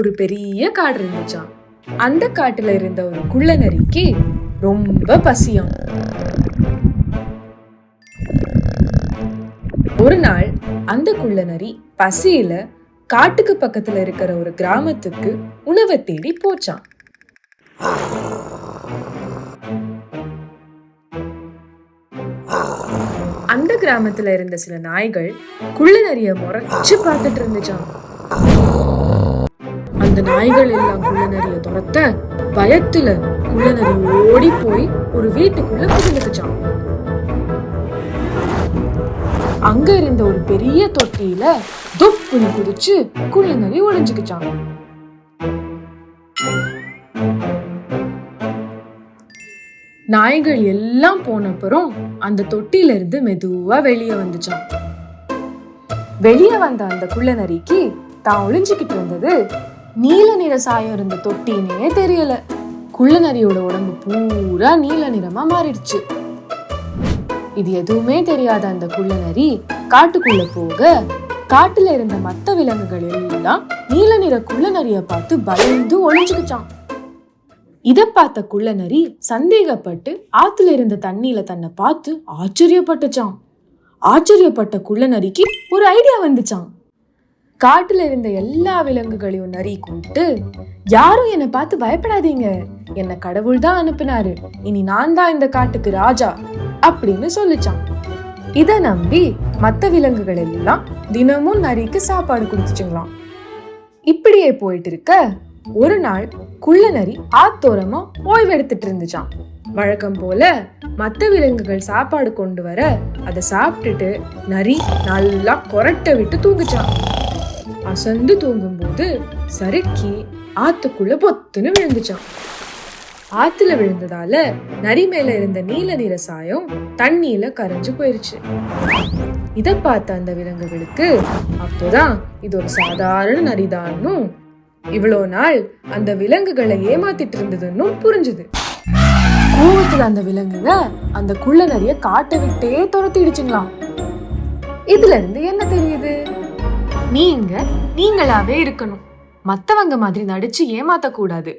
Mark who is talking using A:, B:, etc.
A: ஒரு பெரிய காடு இருந்துச்சாம். அந்த காட்டுல இருந்த ஒரு குள்ள நரிக்கு ரொம்ப பசியாம். ஒரு நாள் அந்த குள்ள நரி பசியில காட்டுக்கு பக்கத்துல இருக்கிற ஒரு கிராமத்துக்கு உணவை தேடி போச்சான். அந்த கிராமத்துல இருந்த சில நாய்கள் குள்ள நரிய முறைச்சு பார்த்துட்டு இருந்துச்சான். அந்த நாய்கள் எல்லாம் குள்ள நரிய துரத்த பயத்துல குள்ள நரி ஓடி போய் ஒரு வீட்டுக்குள்ள புகுந்துச்சான். அங்க இருந்த ஒரு பெரிய தொட்டியில தொப்புன்னு குதிச்சு குள்ள நரி ஒளிஞ்சுக்கிச்சான். நாய்கள் எல்லாம் போனப்புறம் அந்த தொட்டில இருந்து மெதுவா வெளியே வந்துச்சான். வெளியே வந்த அந்த குள்ள நரிக்கு தான் ஒளிஞ்சுக்கிட்டு இருந்தது நீல நிற சாயம் இருந்த தொட்டினே தெரியல. குள்ள நரியோட உடம்பு பூரா நீல நிறமா மாறிடுச்சு. இது எதுவுமே தெரியாத அந்த குள்ள நரி காட்டுக்குள்ள போக காட்டுல இருந்த மத்த விலங்குகள் எல்லாம் நீல நிற குள்ள நரிய பார்த்து பயந்து ஒளிஞ்சுக்கிச்சான். இத பார்த்த குள்ள நரி சந்தேகப்பட்டு ஆத்துல இருந்த தண்ணியில தன்னை பார்த்து ஆச்சரியப்பட்டுச்சான். ஆச்சரியப்பட்ட குள்ள நரிக்கு ஒரு ஐடியா வந்துச்சான். காட்டுல இருந்த எல்லா விலங்குகளையும் நரி கூப்பிட்டு, யாரும் என்னை பார்த்து பயப்படாதீங்க, என்ன கடவுள் தான் அனுப்பினாரு, இனி நான் தான் இந்த காட்டுக்கு ராஜா அப்படின்னு சொல்லிச்சான். இத நம்பி மத்த விலங்குகள் எல்லாம் தினமும் நரிக்கு சாப்பாடு கொடுத்துச்சுங்களாம். இப்படியே போயிட்டு இருக்க ஒரு நாள் குள்ள நரி ஆத்தோரமா ஓய்வு எடுத்துட்டு இருந்துச்சான். வழக்கம் போல மத்த விலங்குகள் சாப்பாடு கொண்டு வர அதை சாப்பிட்டுட்டு நரி நல்லா கொரட்டை விட்டு தூங்குச்சான். அசந்து தூங்கும் போது சறுக்கி ஆத்துக்குள்ள பொத்துன்னு விழுந்துச்சான். ஆத்துல விழுந்ததால நரி மேல இருந்த நீல நிற சாயம் தண்ணியில கரைஞ்சு போயிருச்சு. இத பார்த்த அந்த விலங்குகளுக்கு அப்போதான் இது ஒரு சாதாரண நரிதான்னும் இவ்வளோ நாள் அந்த விலங்குகளை ஏமாத்திட்டு இருந்ததுன்னு புரிஞ்சுது. கோவத்துல அந்த விலங்குங்க அந்த குள்ள நரிய காட்டை விட்டே துரத்திடுச்சுங்களாம். இதுல இருந்து என்ன தெரியுது? நீங்களாவே இருக்கணும், மத்தவங்க மாதிரி நடிச்சு ஏமாத்த கூடாது.